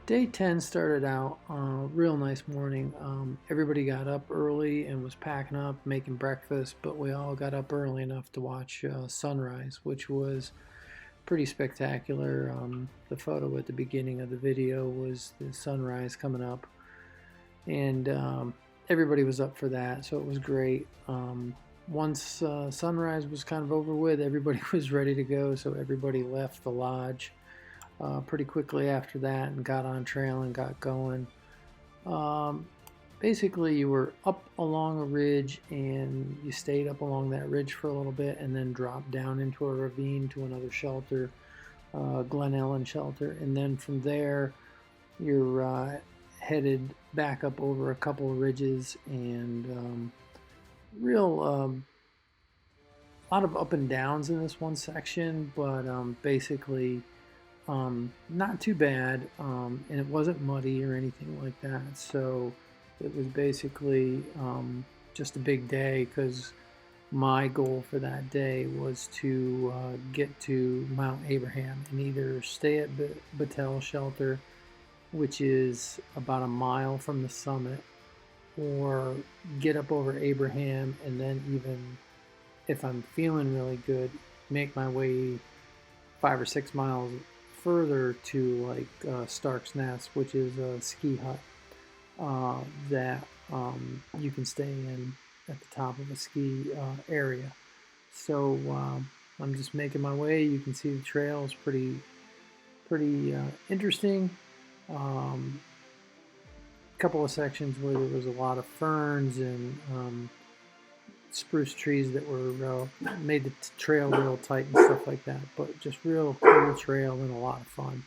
Day 10 started out real nice morning. Everybody got up early and was packing up, making breakfast, but we all got up early enough to watch sunrise, which was pretty spectacular. The photo at the beginning of the video was the sunrise coming up, and everybody was up for that, so it was great. Once sunrise was kind of over with, everybody was ready to go, so everybody left the lodge pretty quickly after that and got on trail and got going. Um, Basically, you were up along a ridge and you stayed up along that ridge for a little bit and then dropped down into a ravine to another shelter, Glen Ellen shelter. And then from there, you're headed back up over a couple of ridges and real lot of up and downs in this one section, but basically not too bad, and it wasn't muddy or anything like that. So it was basically just a big day because my goal for that day was to get to Mount Abraham and either stay at Battelle Shelter, which is about a mile from the summit, or get up over Abraham and then, even if I'm feeling really good, make my way 5 or 6 miles further to Stark's Nest, which is a ski hut that you can stay in at the top of a ski area. So I'm just making my way. You can see the trail is pretty interesting. Couple of sections where there was a lot of ferns and spruce trees that were made the trail real tight and stuff like that, but just real cool trail and a lot of fun.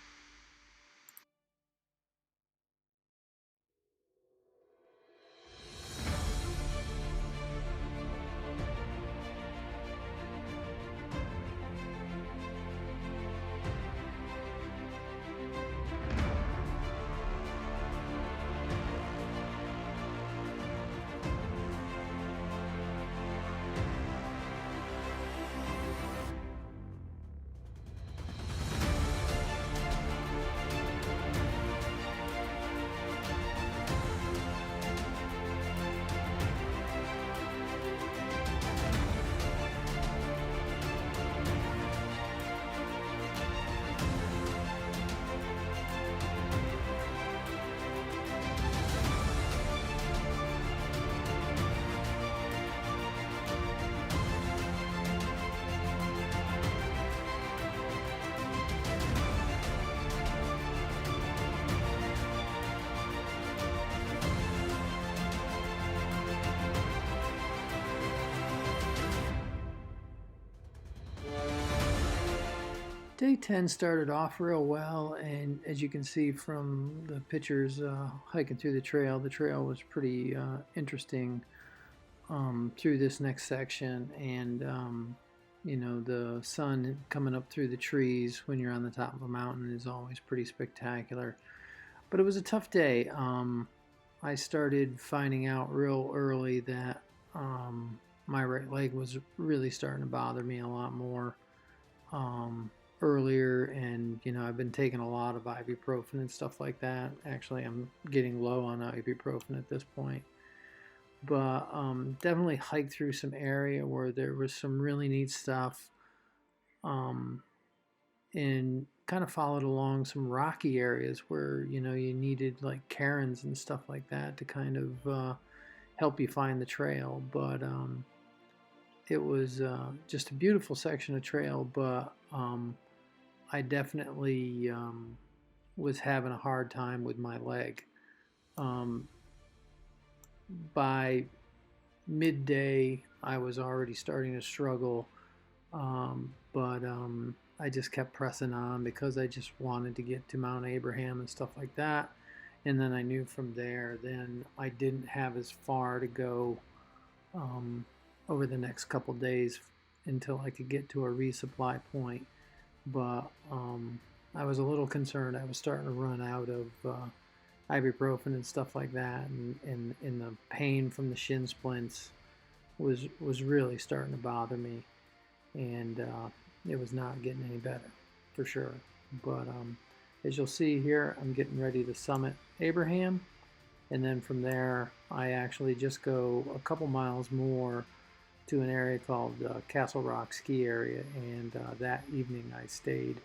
Day 10 started off real well, and as you can see from the pictures hiking through the trail was pretty interesting through this next section. And you know, the sun coming up through the trees when you're on the top of a mountain is always pretty spectacular. But it was a tough day. I started finding out real early that my right leg was really starting to bother me a lot more. Earlier, and you know, I've been taking a lot of ibuprofen and stuff like that. Actually, I'm getting low on ibuprofen at this point, but definitely hiked through some area where there was some really neat stuff, um, and kind of followed along some rocky areas where, you know, you needed like cairns and stuff like that to kind of help you find the trail. But it was just a beautiful section of trail, but I definitely was having a hard time with my leg. Um, by midday, I was already starting to struggle, but I just kept pressing on because I just wanted to get to Mount Abraham and stuff like that. And then I knew from there, then I didn't have as far to go um, over the next couple days until I could get to a resupply point. But I was a little concerned. I was starting to run out of ibuprofen and stuff like that, and the pain from the shin splints was really starting to bother me, and it was not getting any better for sure. But As you'll see here, I'm getting ready to summit Abraham, and then from there I actually just go a couple miles more to an area called Castle Rock Ski Area, and that evening I stayed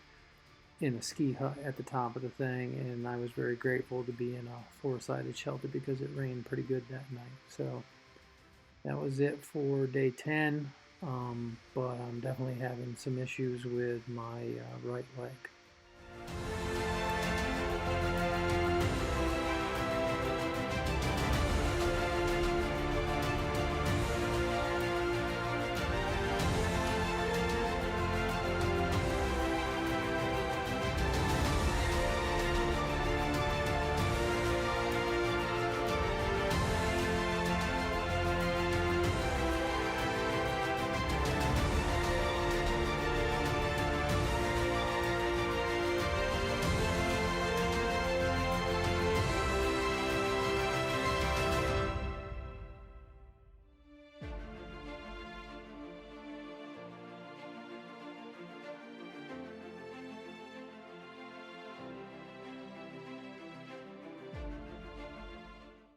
in a ski hut at the top of the thing, and I was very grateful to be in a four-sided shelter because it rained pretty good that night. So that was it for day 10, but I'm definitely having some issues with my right leg.